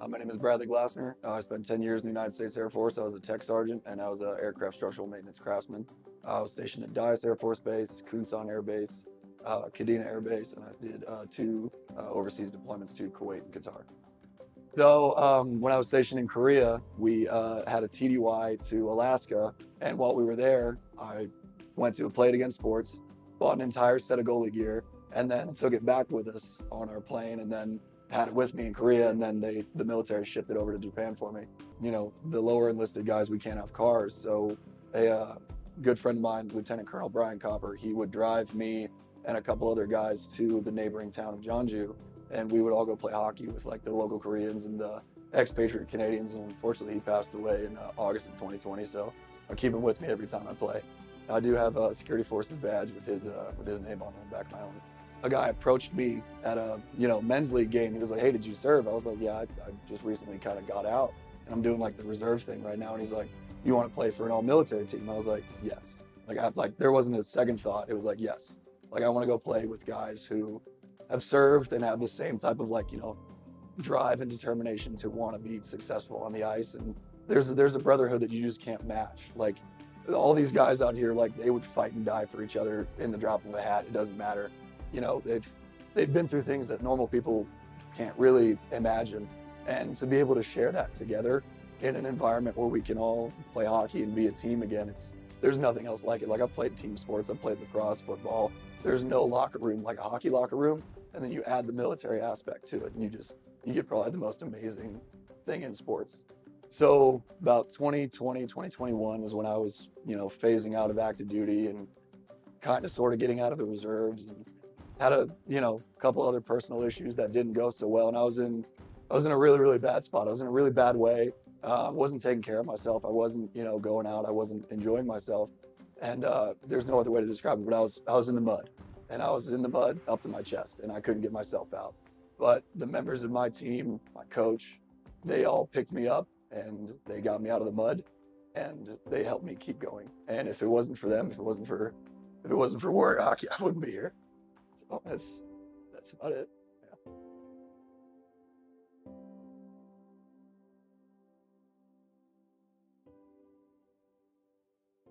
My name is Bradley Glassner. I spent 10 years in the United States Air Force. I was a tech sergeant and I was an aircraft structural maintenance craftsman. I was stationed at Dyess Air Force Base, Kunsan Air Base, Kadena Air Base, and I did two overseas deployments to Kuwait and Qatar. So when I was stationed in Korea, we had a TDY to Alaska, and while we were there, I went to a Play It Again Sports, bought an entire set of goalie gear, and then took it back with us on our plane, and then had it with me in Korea, and then the military shipped it over to Japan for me. You know, the lower enlisted guys, we can't have cars, so a good friend of mine, Lieutenant Colonel Brian Copper, he would drive me and a couple other guys to the neighboring town of Jeonju, and we would all go play hockey with like the local Koreans and the expatriate Canadians. And unfortunately, he passed away in August of 2020. So I keep him with me every time I play. I do have a security forces badge with his name on the back of my helmet. A guy approached me at a men's league game. He was like, "Hey, did you serve?" I was like, "Yeah, I just recently kind of got out, and I'm doing like the reserve thing right now." And he's like, "Do you want to play for an all-military team?" I was like, "Yes." Like there wasn't a second thought. It was like, "Yes." Like I want to go play with guys who have served and have the same type of drive and determination to want to be successful on the ice. And there's a brotherhood that you just can't match. Like all these guys out here, like they would fight and die for each other in the drop of a hat. It doesn't matter. They've been through things that normal people can't really imagine. And to be able to share that together in an environment where we can all play hockey and be a team again, there's nothing else like it. Like I've played team sports, I've played lacrosse, football. There's no locker room like a hockey locker room. And then you add the military aspect to it, and you get probably the most amazing thing in sports. So about 2020, 2021 is when I was, phasing out of active duty and kind of sort of getting out of the reserves, and had a, couple other personal issues that didn't go so well. And I was in a really, really bad spot. I was in a really bad way. I wasn't taking care of myself. I wasn't, going out. I wasn't enjoying myself. And there's no other way to describe it, but I was in the mud. And I was in the mud up to my chest, and I couldn't get myself out. But the members of my team, my coach, they all picked me up, and they got me out of the mud, and they helped me keep going. And if it wasn't for them, if it wasn't for warrior hockey, I wouldn't be here. So that's about it.